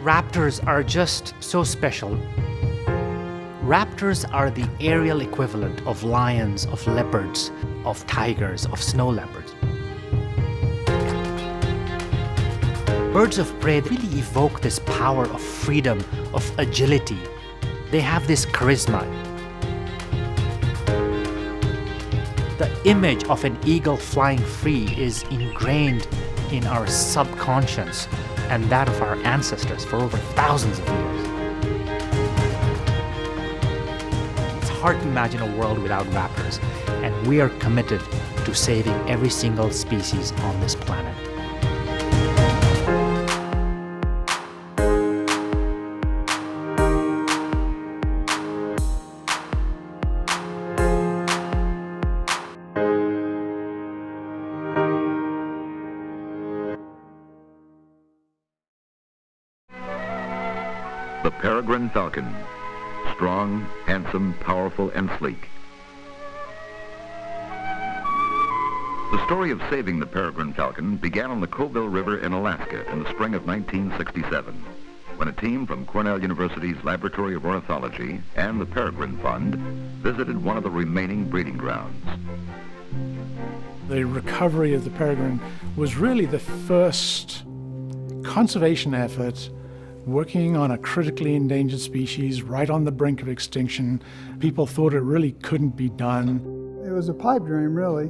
raptors are just so special. Raptors are the aerial equivalent of lions, of leopards, of tigers, of snow leopards. Birds of prey really evoke this power of freedom, of agility. They have this charisma. The image of an eagle flying free is ingrained in our subconscious and that of our ancestors for over thousands of years. It's hard to imagine a world without raptors, and we are committed to saving every single species on this planet. The Peregrine falcon, strong, handsome, powerful, and sleek. The story of saving the Peregrine falcon began on the Colville River in Alaska in the spring of 1967, when a team from Cornell University's Laboratory of Ornithology and the Peregrine Fund visited one of the remaining breeding grounds. The recovery of the peregrine was really the first conservation effort working on a critically endangered species right on the brink of extinction. People thought it really couldn't be done. It was a pipe dream, really.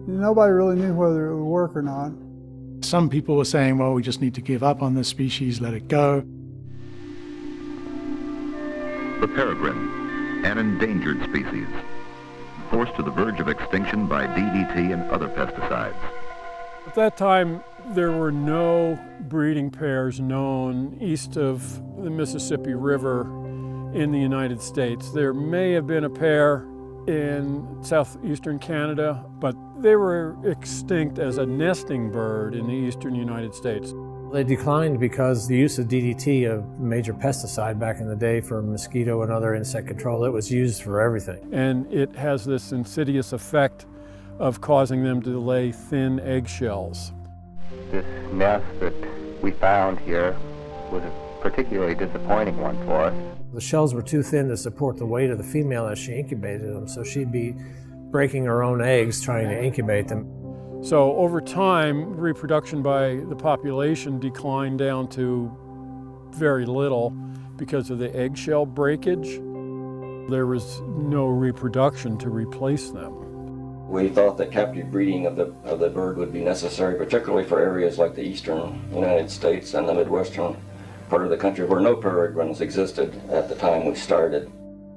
Nobody really knew whether it would work or not. Some people were saying, well, we just need to give up on this species, let it go. The peregrine, an endangered species, forced to the verge of extinction by DDT and other pesticides. At that time, there were no breeding pairs known east of the Mississippi River in the United States. There may have been a pair in southeastern Canada, but they were extinct as a nesting bird in the eastern United States. They declined because the use of DDT, a major pesticide back in the day for mosquito and other insect control, it was used for everything. And it has this insidious effect of causing them to lay thin eggshells. This nest that we found here was a particularly disappointing one for us. The shells were too thin to support the weight of the female as she incubated them, so she'd be breaking her own eggs trying to incubate them. So over time, reproduction by the population declined down to very little because of the eggshell breakage. There was no reproduction to replace them. We thought that captive breeding of the bird would be necessary, particularly for areas like the eastern United States and the midwestern part of the country where no peregrines existed at the time we started.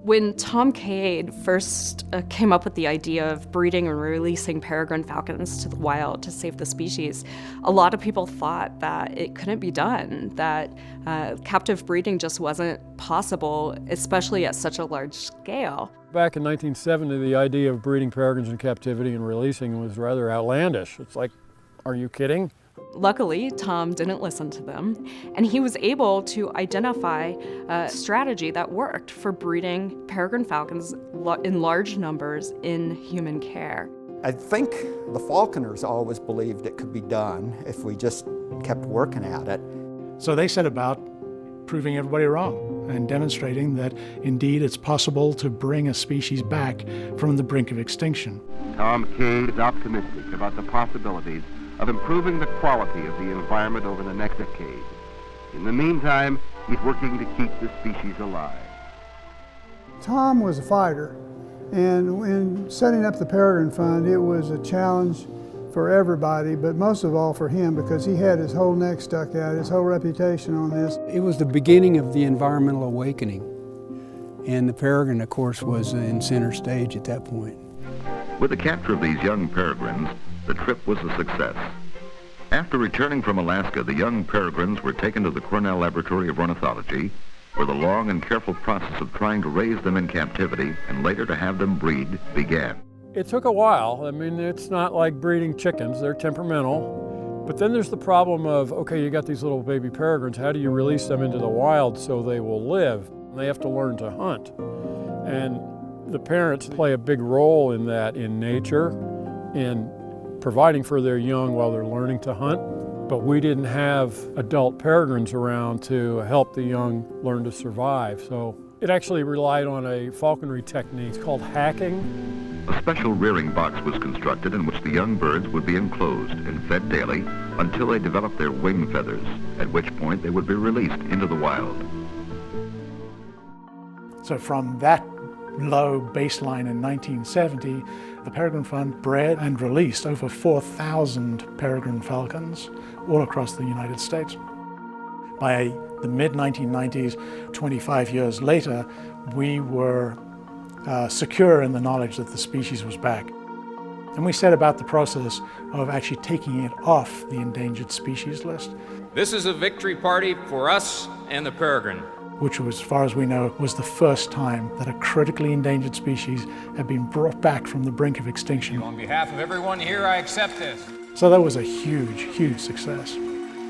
When Tom Cade first came up with the idea of breeding and releasing peregrine falcons to the wild to save the species, a lot of people thought that it couldn't be done, that captive breeding just wasn't possible, especially at such a large scale. Back in 1970, the idea of breeding peregrines in captivity and releasing was rather outlandish. It's like, are you kidding? Luckily, Tom didn't listen to them, and he was able to identify a strategy that worked for breeding peregrine falcons in large numbers in human care. I think the falconers always believed it could be done if we just kept working at it. So they set about proving everybody wrong and demonstrating that indeed it's possible to bring a species back from the brink of extinction. Tom Cade is optimistic about the possibilities of improving the quality of the environment over the next decade. In the meantime, he's working to keep the species alive. Tom was a fighter, and in setting up the Peregrine Fund, it was a challenge for everybody, but most of all for him, because he had his whole neck stuck out, his whole reputation on this. It was the beginning of the environmental awakening, and the peregrine, of course, was in center stage at that point. With the capture of these young peregrines, the trip was a success. After returning from Alaska, the young peregrines were taken to the Cornell Laboratory of Ornithology, where the long and careful process of trying to raise them in captivity and later to have them breed began. It took a while. I mean, it's not like breeding chickens. They're temperamental. But then there's the problem of, okay, you got these little baby peregrines. How do you release them into the wild so they will live? They have to learn to hunt. And the parents play a big role in that, in nature, in providing for their young while they're learning to hunt. but we didn't have adult peregrines around to help the young learn to survive. So it actually relied on a falconry technique called hacking. A special rearing box was constructed in which the young birds would be enclosed and fed daily until they developed their wing feathers, at which point they would be released into the wild. So from that low baseline in 1970, the Peregrine Fund bred and released over 4,000 peregrine falcons all across the United States. By the mid-1990s, 25 years later, we were secure in the knowledge that the species was back. And we set about the process of actually taking it off the endangered species list. This is a victory party for us and the peregrine, which was, as far as we know, was the first time that a critically endangered species had been brought back from the brink of extinction. On behalf of everyone here, I accept this. So that was a huge, huge success.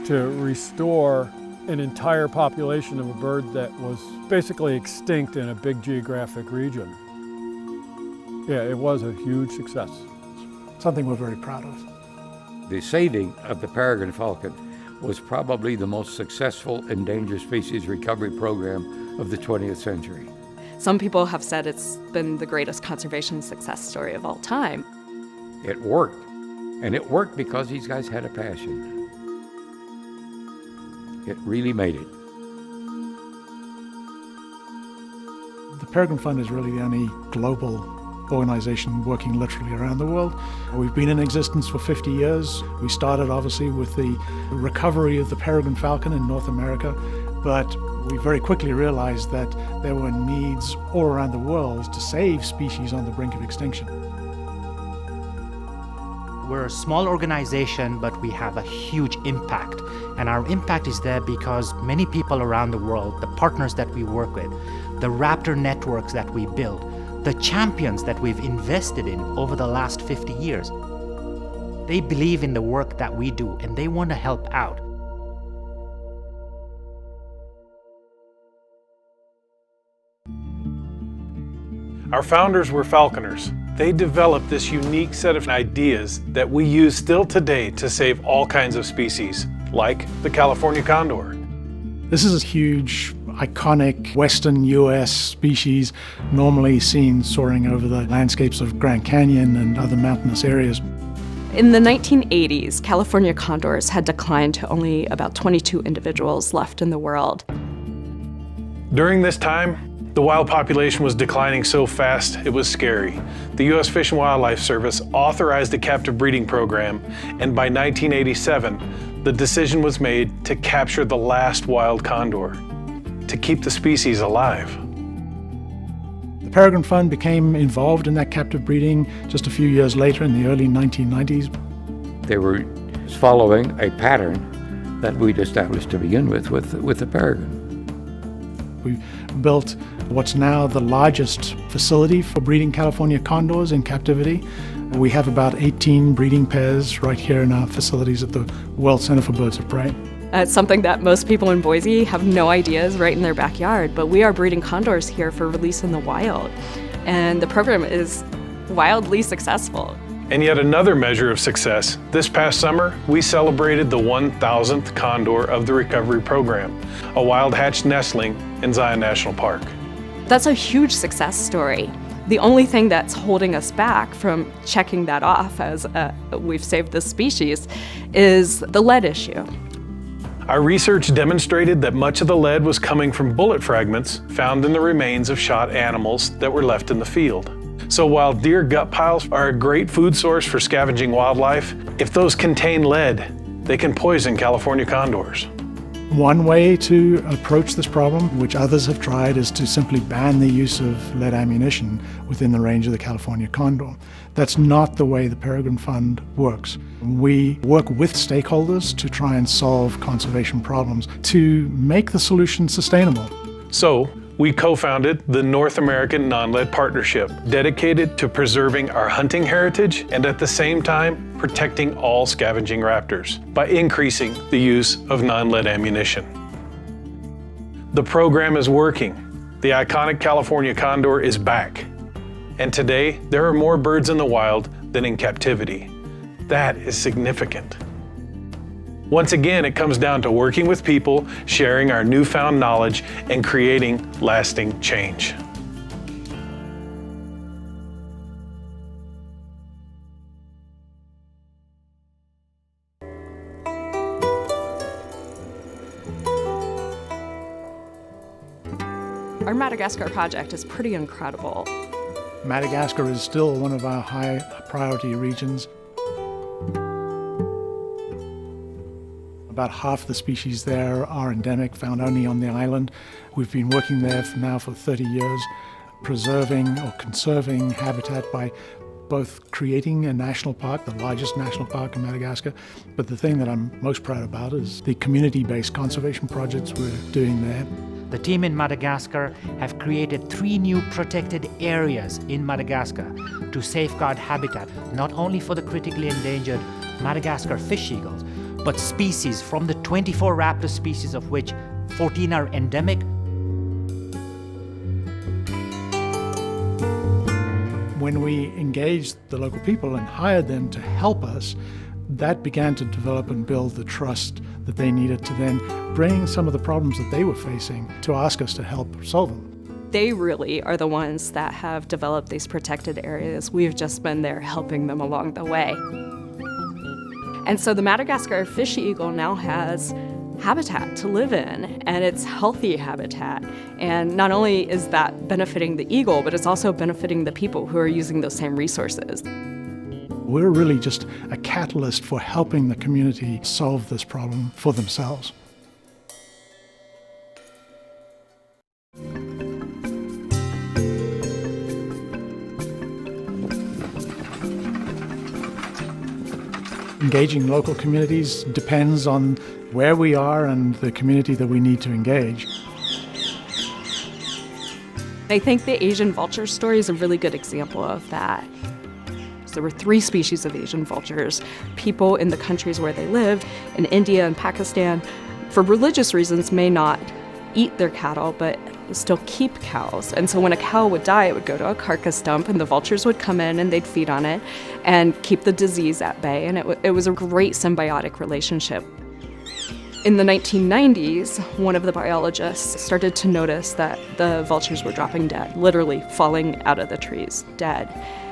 To restore an entire population of a bird that was basically extinct in a big geographic region. Yeah, it was a huge success. Something we're very proud of. The saving of the peregrine falcon was probably the most successful endangered species recovery program of the 20th century. Some people have said it's been the greatest conservation success story of all time. It worked, and it worked because these guys had a passion. It really made it. The Peregrine Fund is really the only global organization working literally around the world. We've been in existence for 50 years. We started obviously with the recovery of the peregrine falcon in North America, but we very quickly realized that there were needs all around the world to save species on the brink of extinction. We're a small organization, but we have a huge impact. And our impact is there because many people around the world, the partners that we work with, the raptor networks that we build, the champions that we've invested in over the last 50 years, they believe in the work that we do and they want to help out. Our founders were falconers. They developed this unique set of ideas that we use still today to save all kinds of species, like the California condor. This is a huge, iconic western U.S. species, normally seen soaring over the landscapes of Grand Canyon and other mountainous areas. In the 1980s, California condors had declined to only about 22 individuals left in the world. During this time, the wild population was declining so fast it was scary. The U.S. Fish and Wildlife Service authorized a captive breeding program, and by 1987, the decision was made to capture the last wild condor, to keep the species alive. The Peregrine Fund became involved in that captive breeding just a few years later in the early 1990s. They were following a pattern that we'd established to begin with the peregrine. We built what's now the largest facility for breeding California condors in captivity. We have about 18 breeding pairs right here in our facilities at the World Center for Birds of Prey. It's something that most people in Boise have no idea is right in their backyard, but we are breeding condors here for release in the wild. And the program is wildly successful. And yet another measure of success, this past summer, we celebrated the 1,000th condor of the recovery program, a wild-hatched nestling in Zion National Park. That's a huge success story. The only thing that's holding us back from checking that off as we've saved this species is the lead issue. Our research demonstrated that much of the lead was coming from bullet fragments found in the remains of shot animals that were left in the field. So while deer gut piles are a great food source for scavenging wildlife, if those contain lead, they can poison California condors. One way to approach this problem, which others have tried, is to simply ban the use of lead ammunition within the range of the California condor. That's not the way the Peregrine Fund works. We work with stakeholders to try and solve conservation problems to make the solution sustainable. So, we co-founded the North American Non-Lead Partnership, dedicated to preserving our hunting heritage and at the same time protecting all scavenging raptors by increasing the use of non-lead ammunition. The program is working. The iconic California condor is back. And today, there are more birds in the wild than in captivity. That is significant. Once again, it comes down to working with people, sharing our newfound knowledge, and creating lasting change. Our Madagascar project is pretty incredible. Madagascar is still one of our high priority regions. About half the species there are endemic, found only on the island. We've been working there now for 30 years, preserving or conserving habitat by both creating a national park, the largest national park in Madagascar, but the thing that I'm most proud about is the community-based conservation projects we're doing there. The team in Madagascar have created 3 new protected areas in Madagascar to safeguard habitat, not only for the critically endangered Madagascar fish eagles, but species from the 24 raptor species, of which 14 are endemic. When we engaged the local people and hired them to help us, that began to develop and build the trust that they needed to then bring some of the problems that they were facing to ask us to help solve them. They really are the ones that have developed these protected areas. We've just been there helping them along the way. And so the Madagascar fish eagle now has habitat to live in, and it's healthy habitat. And not only is that benefiting the eagle, but it's also benefiting the people who are using those same resources. We're really just a catalyst for helping the community solve this problem for themselves. Engaging local communities depends on where we are and the community that we need to engage. I think the Asian vulture story is a really good example of that. There were 3 species of Asian vultures. People in the countries where they lived, in India and Pakistan, for religious reasons may not eat their cattle, but still keep cows. And so when a cow would die, it would go to a carcass dump, and the vultures would come in and they'd feed on it and keep the disease at bay. And it was a great symbiotic relationship. In the 1990s, one of the biologists started to notice that the vultures were dropping dead, literally falling out of the trees, dead.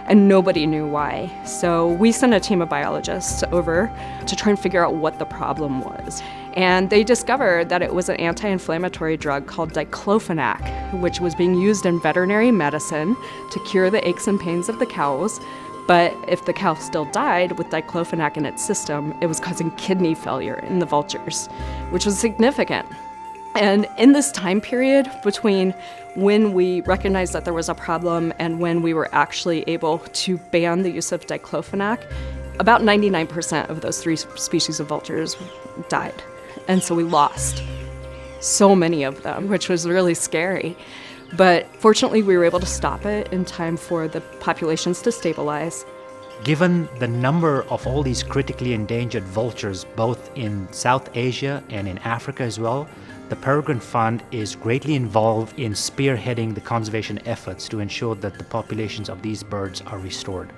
And nobody knew why. So we sent a team of biologists over to try and figure out what the problem was. And they discovered that it was an anti-inflammatory drug called diclofenac, which was being used in veterinary medicine to cure the aches and pains of the cows. But if the cow still died with diclofenac in its system, it was causing kidney failure in the vultures, which was significant. And in this time period between when we recognized that there was a problem and when we were actually able to ban the use of diclofenac, about 99% of those 3 species of vultures died. And so we lost so many of them, which was really scary. But fortunately, we were able to stop it in time for the populations to stabilize. Given the number of all these critically endangered vultures, both in South Asia and in Africa as well, the Peregrine Fund is greatly involved in spearheading the conservation efforts to ensure that the populations of these birds are restored.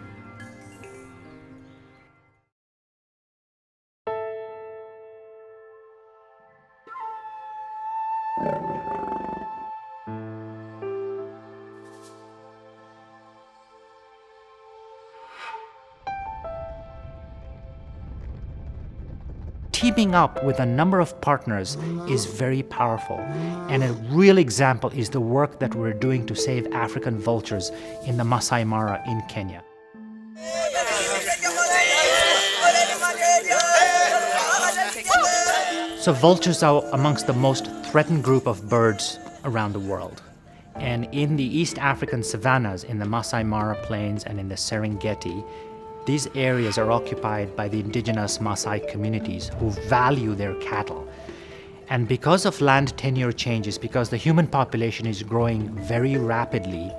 Teaming up with a number of partners is very powerful, and a real example is the work that we're doing to save African vultures in the Masai Mara in Kenya. So vultures are amongst the most threatened group of birds around the world. And in the East African savannas, in the Masai Mara plains and in the Serengeti, these areas are occupied by the indigenous Maasai communities who value their cattle. And because of land tenure changes, because the human population is growing very rapidly,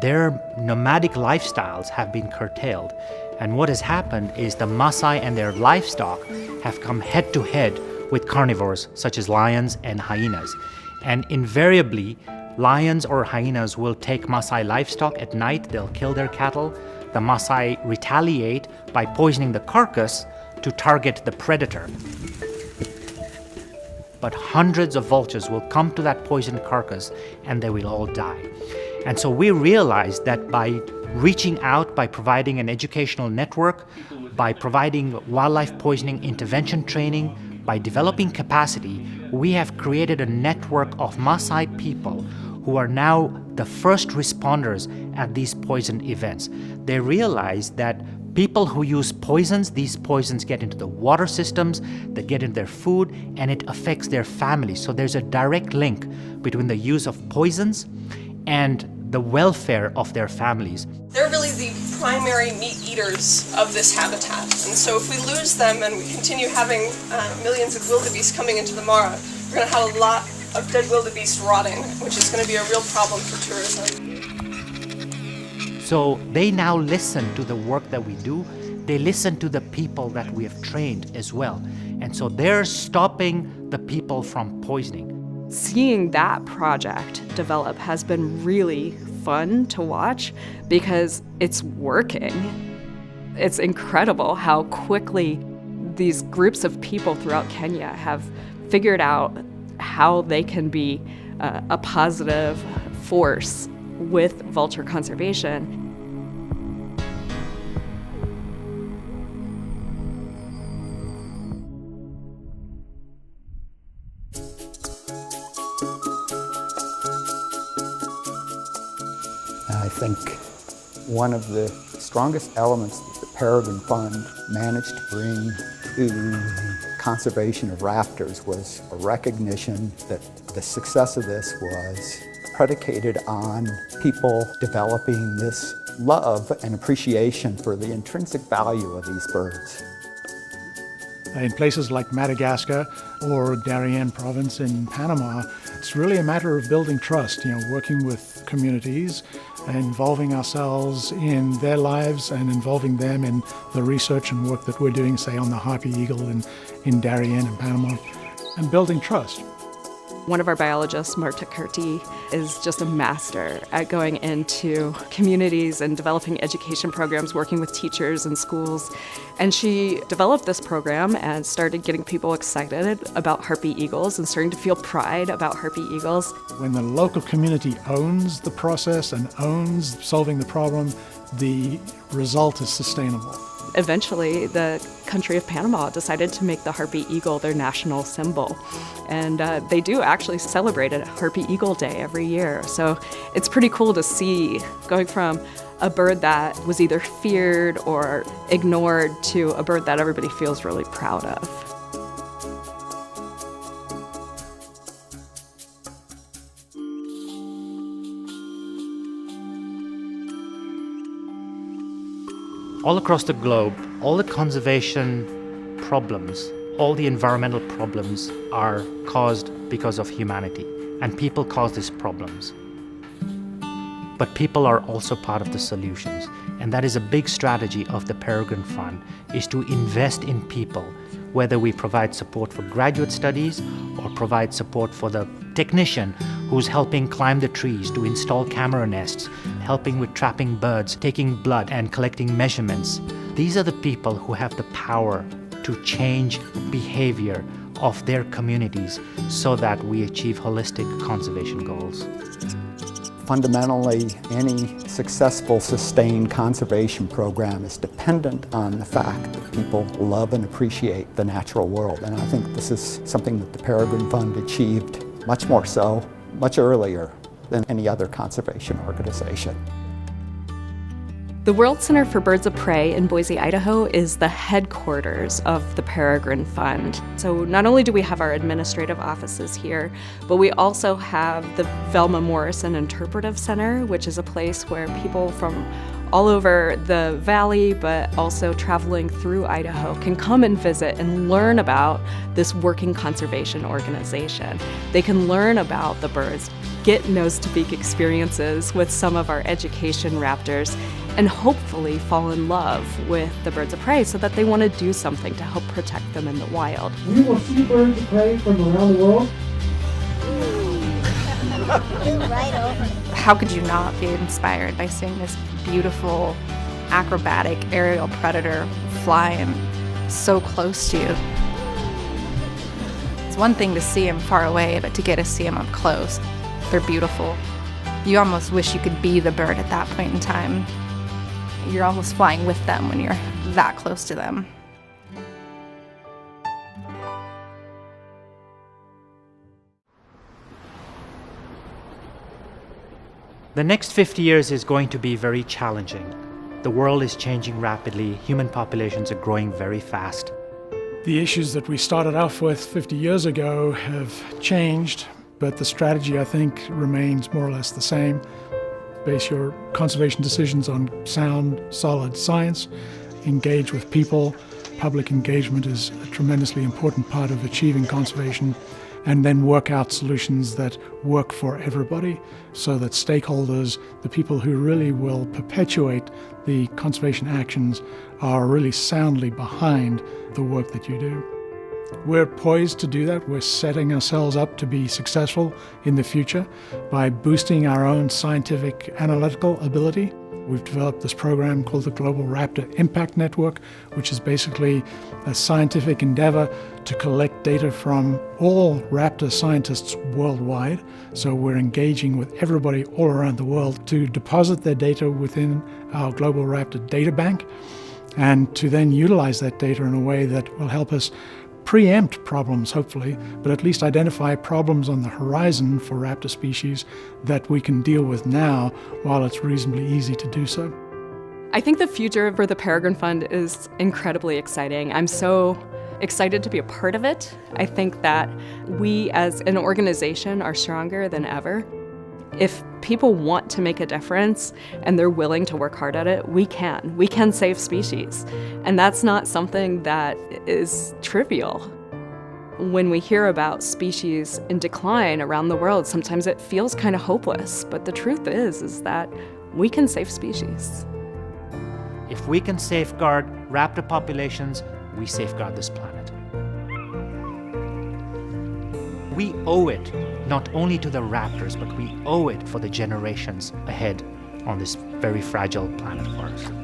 their nomadic lifestyles have been curtailed. And what has happened is the Maasai and their livestock have come head to head with carnivores such as lions and hyenas. And invariably, lions or hyenas will take Maasai livestock at night, they'll kill their cattle. The Maasai retaliate by poisoning the carcass, to target the predator. But hundreds of vultures will come to that poisoned carcass and they will all die. And so we realized that by reaching out, by providing an educational network, by providing wildlife poisoning intervention training, by developing capacity, we have created a network of Maasai people who are now the first responders at these poison events. They realize that people who use poisons, these poisons get into the water systems, they get in their food, and it affects their families. So there's a direct link between the use of poisons and the welfare of their families. They're really the primary meat eaters of this habitat. And so if we lose them and we continue having millions of wildebeest coming into the Mara, we're going to have a lot of dead wildebeest rotting, which is going to be a real problem for tourism. So they now listen to the work that we do. They listen to the people that we have trained as well. And so they're stopping the people from poisoning. Seeing that project develop has been really fun to watch because it's working. It's incredible how quickly these groups of people throughout Kenya have figured out how they can be a positive force with vulture conservation. I think one of the strongest elements that the Peregrine Fund managed to bring to the conservation of raptors was a recognition that the success of this was predicated on people developing this love and appreciation for the intrinsic value of these birds. In places like Madagascar or Darien province in Panama, it's really a matter of building trust, working with communities, involving ourselves in their lives and involving them in the research and work that we're doing, say, on the harpy eagle in Darien and Panama, and building trust. One of our biologists, Marta Kurti, is just a master at going into communities and developing education programs, working with teachers and schools. And she developed this program and started getting people excited about harpy eagles and starting to feel pride about harpy eagles. When the local community owns the process and owns solving the problem, the result is sustainable. Eventually, the country of Panama decided to make the harpy eagle their national symbol. And they do actually celebrate a Harpy Eagle Day every year. So it's pretty cool to see going from a bird that was either feared or ignored to a bird that everybody feels really proud of. All across the globe, all the conservation problems, all the environmental problems are caused because of humanity, and people cause these problems. But people are also part of the solutions, and that is a big strategy of the Peregrine Fund, is to invest in people, whether we provide support for graduate studies or provide support for the technician who's helping climb the trees to install camera nests, helping with trapping birds, taking blood and collecting measurements. These are the people who have the power to change behavior of their communities so that we achieve holistic conservation goals. Fundamentally, any successful, sustained conservation program is dependent on the fact that people love and appreciate the natural world. And I think this is something that the Peregrine Fund achieved much more so, much earlier than any other conservation organization. The World Center for Birds of Prey in Boise, Idaho is the headquarters of the Peregrine Fund. So not only do we have our administrative offices here, but we also have the Velma Morrison Interpretive Center, which is a place where people from all over the valley, but also traveling through Idaho, can come and visit and learn about this working conservation organization. They can learn about the birds, get nose-to-beak experiences with some of our education raptors, and hopefully fall in love with the birds of prey so that they want to do something to help protect them in the wild. We will see birds of prey from around the world. How could you not be inspired by seeing this beautiful acrobatic aerial predator fly and so close to you. It's one thing to see them far away, but to get to see them up close, they're beautiful. You almost wish you could be the bird at that point in time. You're almost flying with them when you're that close to them. The next 50 years is going to be very challenging. The world is changing rapidly. Human populations are growing very fast. The issues that we started off with 50 years ago have changed, but the strategy, I think, remains more or less the same. Base your conservation decisions on sound, solid science. Engage with people. Public engagement is a tremendously important part of achieving conservation. And then work out solutions that work for everybody so that stakeholders, the people who really will perpetuate the conservation actions, are really soundly behind the work that you do. We're poised to do that. We're setting ourselves up to be successful in the future by boosting our own scientific analytical ability. We've developed this program called the Global Raptor Impact Network, which is basically a scientific endeavor to collect data from all raptor scientists worldwide. So we're engaging with everybody all around the world to deposit their data within our Global Raptor Data Bank and to then utilize that data in a way that will help us preempt problems, hopefully, but at least identify problems on the horizon for raptor species that we can deal with now while it's reasonably easy to do so. I think the future for the Peregrine Fund is incredibly exciting. I'm so excited to be a part of it. I think that we as an organization are stronger than ever. If people want to make a difference and they're willing to work hard at it, we can. We can save species. And that's not something that is trivial. When we hear about species in decline around the world, sometimes it feels kind of hopeless. But the truth is that we can save species. If we can safeguard raptor populations, we safeguard this planet. We owe it not only to the raptors, but we owe it for the generations ahead on this very fragile planet of ours.